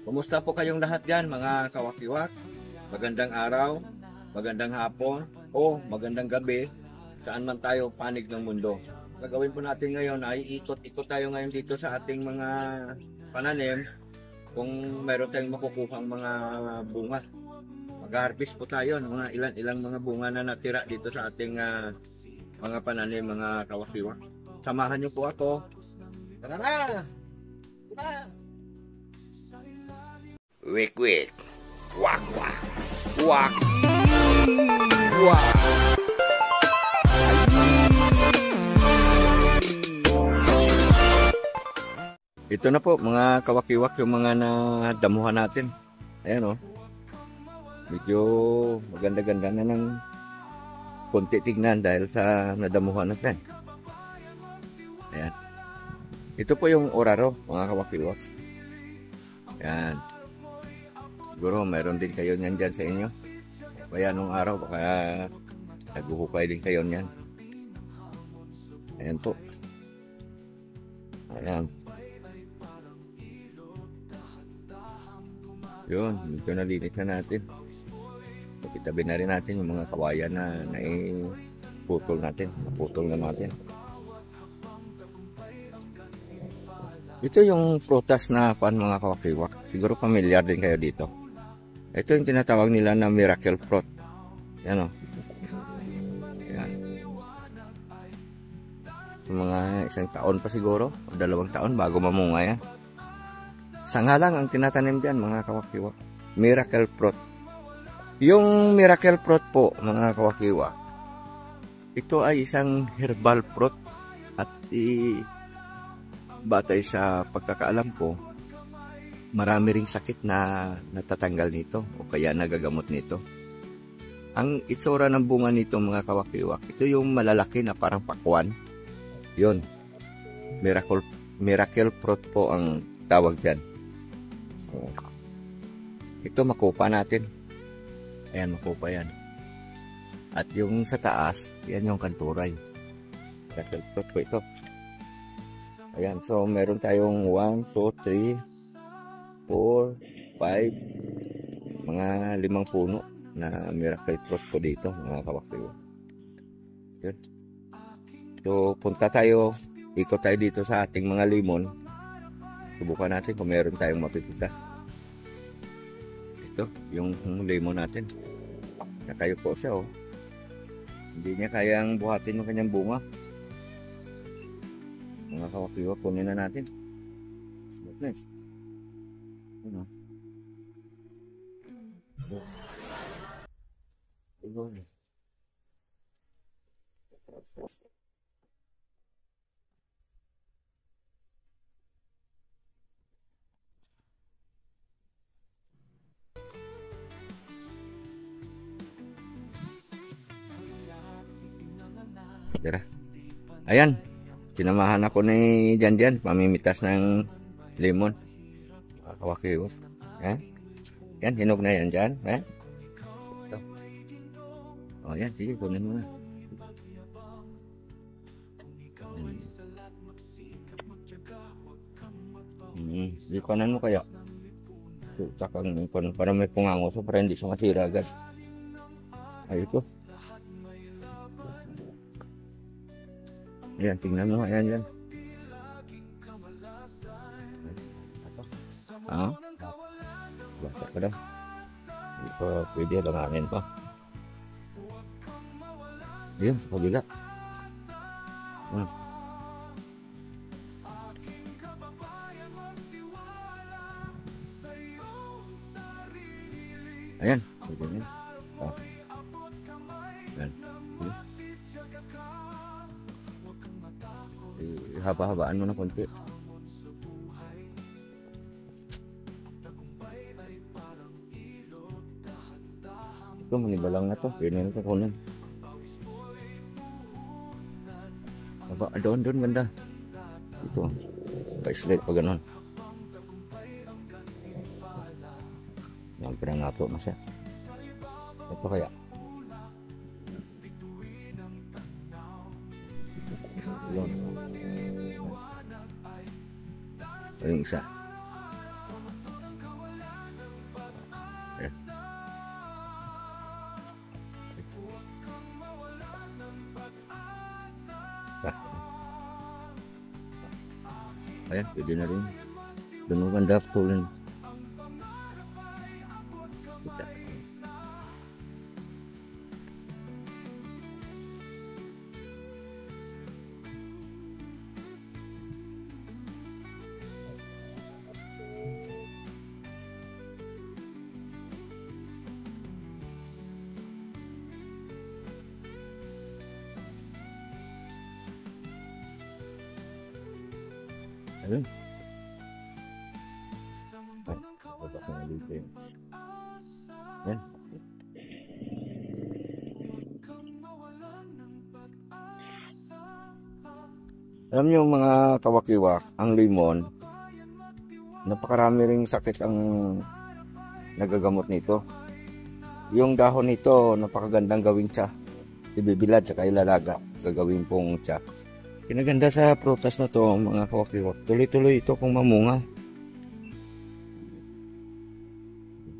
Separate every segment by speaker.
Speaker 1: Kumusta po kayong lahat dyan mga kawakiwak? Magandang araw, magandang hapon, o magandang gabi, saan man tayo panig ng mundo. Gagawin po natin ngayon ay ikot-ikot tayo ngayon dito sa ating mga pananim kung meron tayong makukuhang mga bunga. Mag-harvest po tayo ng mga ilang mga bunga na natira dito sa ating mga pananim, mga kawakiwak. Samahan niyo po ako. Tara na! Tara!
Speaker 2: Wik wik, wak wak, wak wak.
Speaker 1: Ito na po mga kawakiwak yung mga nadamuhan natin. Ayan o. Medyo maganda-ganda na ng konti tignan dahil sa nadamuhan natin. Ayan. Ito po yung oraro mga kawakiwak. Ayan. Siguro mayroon din kayo nyan dyan sa inyo. Kaya nung araw baka naguhukay din kayo nyan. Ayan po. Ayan. Yun, medyo nalinis na natin. Itabi na rin natin yung mga kawayan na naiputol natin. Naputol na natin. Ito yung prutas na mga kawakiwak. Siguro familiar din kayo dito. Ito yung tinatawag nila na miracle fruit. Yan o. Yan. Mga isang taon pa siguro, o 2 taon bago mamunga yan. Sanga lang ang tinatanim dyan mga kawakiwak. Miracle fruit. Yung miracle fruit po mga kawakiwak, ito ay isang herbal fruit at batay sa pagkakaalam ko, marami ring sakit na natatanggal nito o kaya nagagamot nito. Ang itsura ng bunga nito mga kawakiwak, ito yung malalaki na parang pakwan. Yun. Miracle fruit po ang tawag dyan. Ito makupa natin. Ayan, makupa yan. At yung sa taas, yan yung kanturay. Miracle fruit po ito. Ayan, so meron tayong 1, 2, 3, 4, 5, mga 5 puno na miracle fruit po dito mga kawakiwak. Yun. So punta tayo, ikot tayo dito sa ating mga limon. Subukan natin kung meron tayong mapipitas. Ito, yung limon natin. Nakayo po siya oh. Hindi niya kayang buhatin yung kanyang bunga. Mga kawakiwak, kunin na natin. Okay. Ano? Tara. Ayan. Sinamahan ako ni Janjan pamimitas ng lemon. Kawakiwak. Yan, hinog na yan dyan. Ito. O yan, sige, kunin mo na. Di kanan mo kaya. Tsakang para may pungango so para hindi siya masira agad. Ay, ito. Ayan, tingnan mo. Ayan, yan. Basta pa daw. Hindi pa pwede langanin pa. Ayan, sa kabila. Ayan, pwede na. Ayan. Haba-habaan mo na konti. Ito, manibalang na to. Pwede na ito kunin. Haba, doon, ganda. Ito. Pa-slide pa ganon. Yan, pinangato na siya. Ito kaya. Yun. Yung isa. Ayan, pwede na rin. Doon maganda tulin. Ayun. Ay, baba ko na dito yun. Yan. Alam niyo mga kawakiwak, ang limon, napakarami ring sakit ang nagagamot nito. Yung dahon nito, napakagandang gawing tsa. Ibibilad tsaka ilalaga, gagawin pong tsa. Kinaganda sa prutas na to mga kawakiwak. Tuloy-tuloy ito kung mamunga.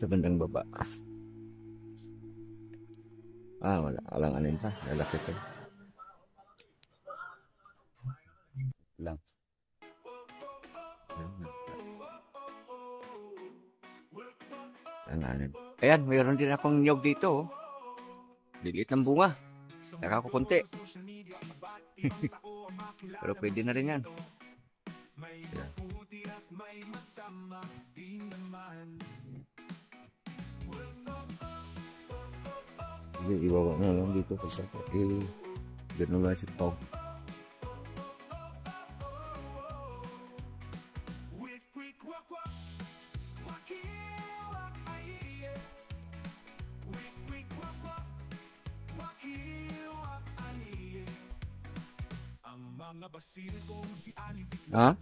Speaker 1: Sa bandang baba. Wala. Walang anin pa. Lalaki pa. Lang. Ang anin. Ayan, mayroon din akong nyog dito. Lilit ng bunga. Nakakukunti. Pero pwede na rin yan. Sige, iwawa na lang dito. Ganun lang si Pao. Ha?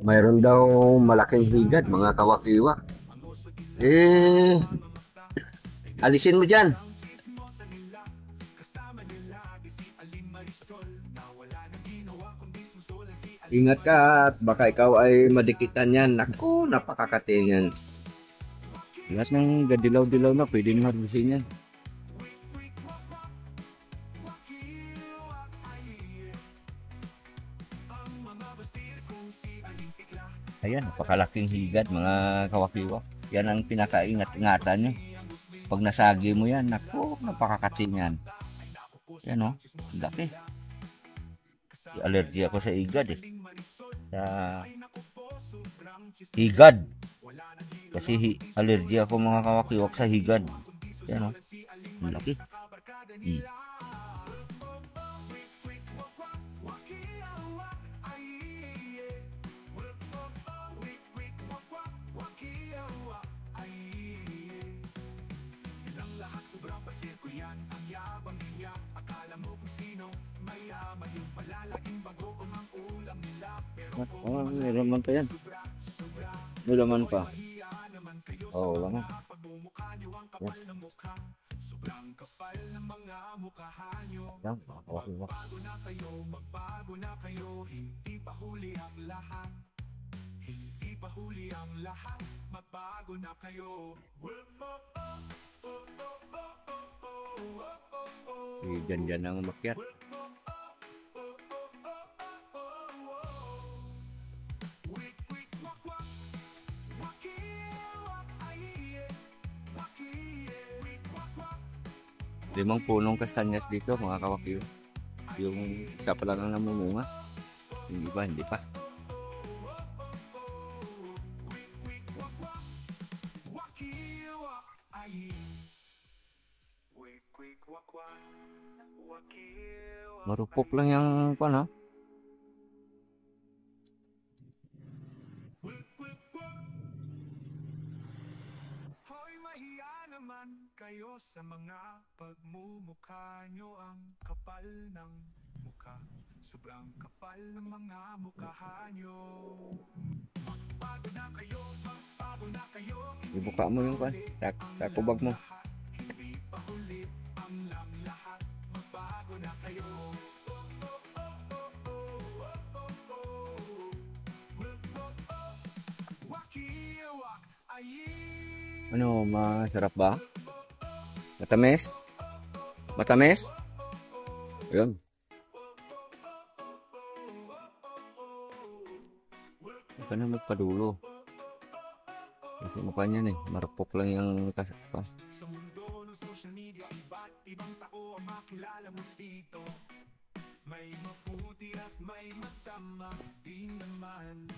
Speaker 1: Mayroon daw malaking higad mga kawakiwak. Alisin mo dyan. Ingat ka at baka ikaw ay madikitan yan. Naku, napakakatin yan. Lahat ng gadilaw-dilaw na pwede nyo harbisin yan. Ayan, napakalaking higad mga kawakiwak. Yan ang pinakaingat-ingatan nyo. Pag nasagi mo yan, naku, napakakatin yan. Yan o, laki. Allergy ako sa higad eh. Sa higad. Kasi allergy ako mga kawakiwak sa higad. Yan o, laki. May laman pa yan. May laman pa. Laman. Yan, kawakiwak. Dyan ang umakyat. Limang punong kastanyas dito mga kawakiwak. Yung isa pa lang ang namumunga. Yung iba hindi pa. Marupok lang yung pan ha.
Speaker 3: Kayo sa mga pagmumukha nyo, ang kapal ng mukha, sobrang kapal ng mga mukha nyo. Magbago na kayo, magbago na kayo.
Speaker 1: Ibuka mo yung pan, sa kubag mo.
Speaker 3: Hindi pa huli ang lang lahat, magbago na kayo. Wakiwak, ayin.
Speaker 1: Ano, masarap ba? Matamis? Matamis? Ayun. ka na magpadulo. Kasi mukha niyan eh, marupok lang yung kasapa.
Speaker 3: Sa mundo ng social media, iba't ibang tao ang makilala mo dito. May mabuti at may masama din naman.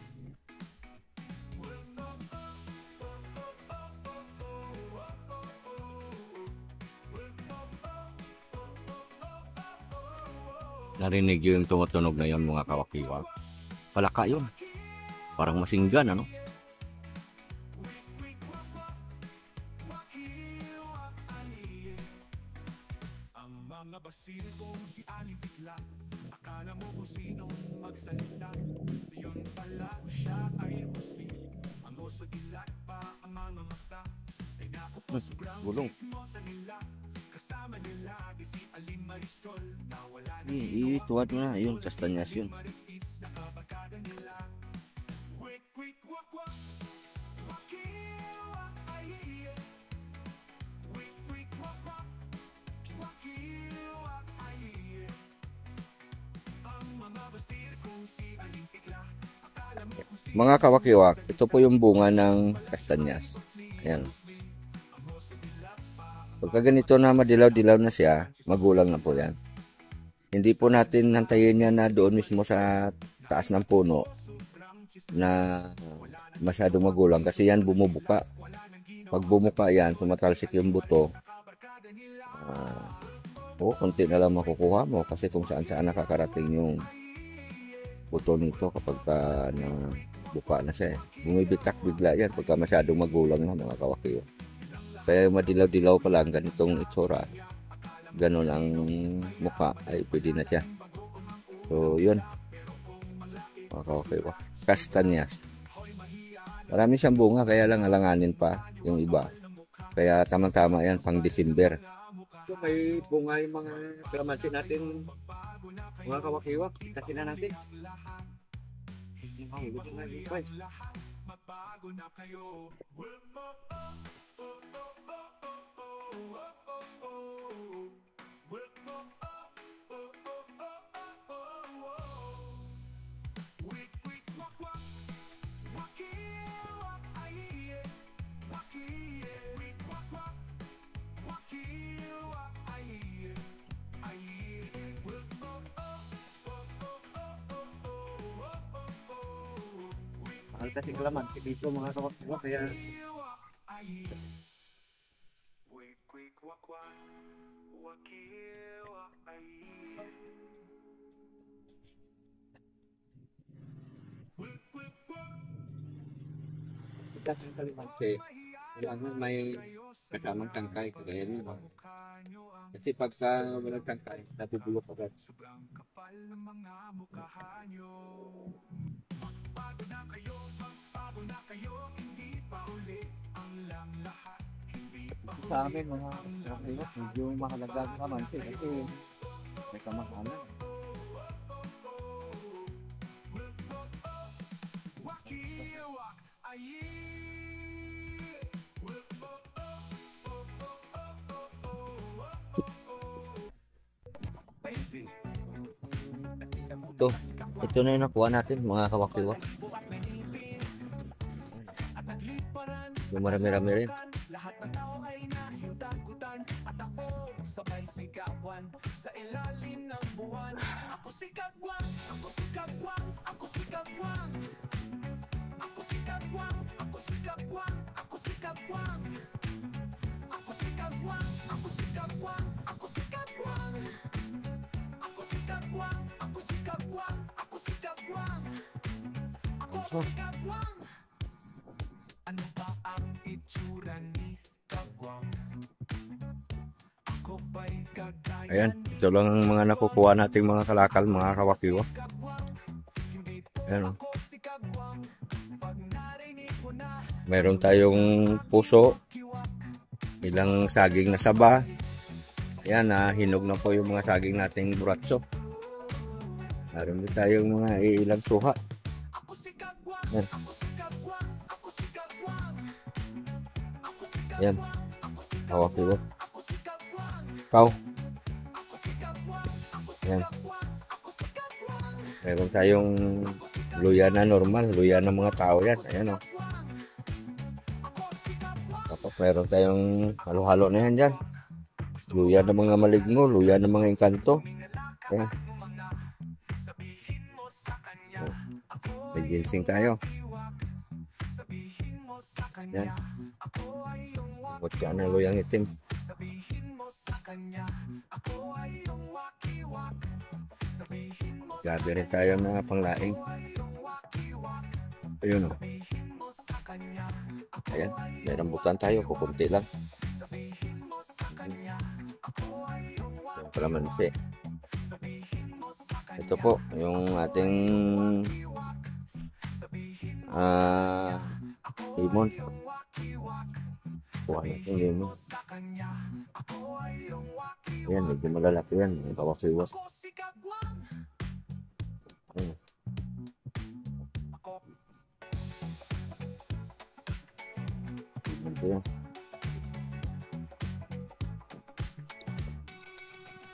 Speaker 1: Narinig yung tumutunog na yun mga kawakiwak. Palaka yun. Parang masinggan, ano?
Speaker 3: Ang mga basil kong si Aling Bigla, akala mo kung sinong magsalita. Yun pala siya ay Muslim. Ang oso dilat pa ang mga mata. Ay naku po, sobrang
Speaker 1: gulong.
Speaker 3: chismosa nila. Kasama nila di si Aling Marisol. Nawala na
Speaker 1: Ituwad mo na, yun, Castañas yun.
Speaker 3: Maritis na kabagada nila. Wik, wik, wak, wak. Wakiwa, ay, iye. Wik, wik, wak, wak. Wakiwa, ay, iye. Ang mga basir kung si Aling Tikla. Akala mo kung si
Speaker 1: Mga kawakiwak, ito po yung bunga ng Castañas. Ayan. Pagka ganito na madilaw-dilaw na siya, magulang na po yan. Hindi po natin hantayin yan na doon mismo sa taas ng puno na masyadong magulang kasi yan bumubuka. Pag bumuka yan, tumatalsik yung buto. Konti na lang makukuha mo kasi kung saan-saan nakakarating yung buto nito kapag buka na siya. Bumibitak bigla yan pagka masyadong magulang na mga kawakiyo. Kaya madilaw-dilaw pa lang ganitong itsura. Ganon ang mukha ay pwede na siya. So yun. Mga kawakiyo. Castañas. Marami siyang bunga kaya lang alanganin pa yung iba. Kaya tama-tama yan pang December. So, may bunga yung mga kalamansi natin mga kawakiwak. Kasi na natin.
Speaker 3: magbago na kayo.
Speaker 1: Mahal kasi kalamansi dito mga kawakiwak kaya kasi kalamansi kailangan may katamang tangkay kagaya nyo. Kasi pagka walang tangkay nabubulok agad.
Speaker 3: Sobrang kapal ng mga mukha nyo. Magbago na kayo, magbago na kayo. Hindi pa uli ang lang lahat. Hindi pa uli.
Speaker 1: Sa amin mga kawakiwak medyo mahalaga ang kalamansi kasi may kamakanan.
Speaker 3: Wakiwak, ayi.
Speaker 1: Ito na yung nakuha natin mga kawakiwak. Yung marami-rami rin.
Speaker 3: Lahat ng tao ay nahintagutan at ako sabay sigawan sa ilalim ng buwan. Ako si Kagwang, ako si Kagwang, ako si Kagwang. Ako si Kagwang, ako si Kagwang, ako si Kagwang. Ako si Kagwang, ako si Kagwang, ako si Kagwang. Ako si Kagwang, ako si Kagwang, ako si Kagwang. Ako si Kagwang. Ano ba ang itsura ni Kagwang? Ako ba'y kagaya?
Speaker 1: Ayan, ito lang ang mga nakukuha nating mga kalakal mga kawakiwak. Ayan o. Mayroon tayong puso, ilang saging na saba. Ayan, hinog na po yung mga saging nating buratso. Mayroon din tayong mga ilang suha. Ayan. Ayan, kawakiwak. Kau. Ayan. Mayroon tayong luya na normal, luya ng mga tao yan. Ayan o. Tapos meron tayong halo-halo na yan dyan. Luya ng mga maligno, luya ng mga engkanto. Ayan. May ginseng tayo. Yan. Bukod ka ng luyang itim. Gabi rin tayo na panglaing. Ayun o. Ayan. May rambutan tayo. Kukunti lang. Yung kalamansi. Ito po. Yung ating limon. Kuha natin limon. Ayan. Medyo malalaki yan. May bawas-iwas. Ayan. Ito yan.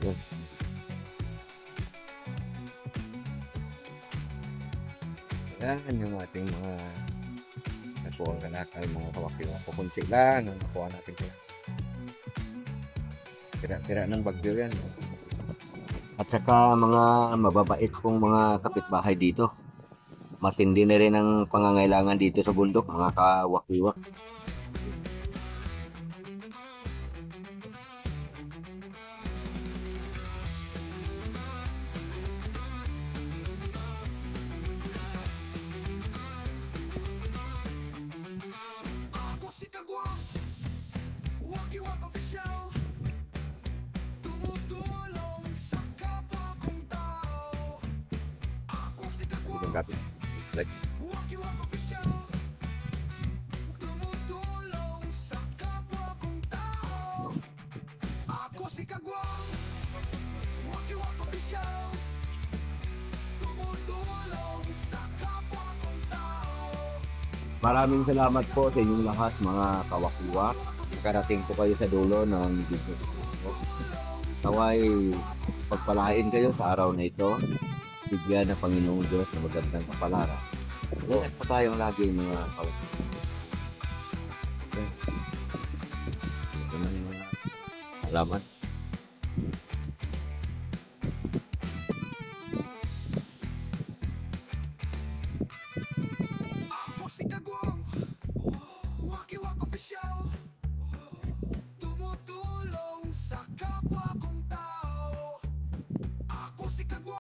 Speaker 1: Yan. Yan yung ating mga nakuha kalakal, mga kawakiwa. Kukunti lang ang nakuha natin kaya. Tira-tira ng bagyo yan. At saka mga mababait pong mga kapitbahay dito. Matindi na rin ang pangangailangan dito sa bundok, mga kawakiwa. Like, maraming salamat po sa inyong lahat mga kawakiwa. Nakarating po kayo sa dulo ng video ko. Naway pagpalain kayo sa araw na ito. Bigyan ng Panginoong Diyos na magandang kapalaran. Ingat po tayong lagi mga kawakiwa. Okay. Ito na yung mga salamat.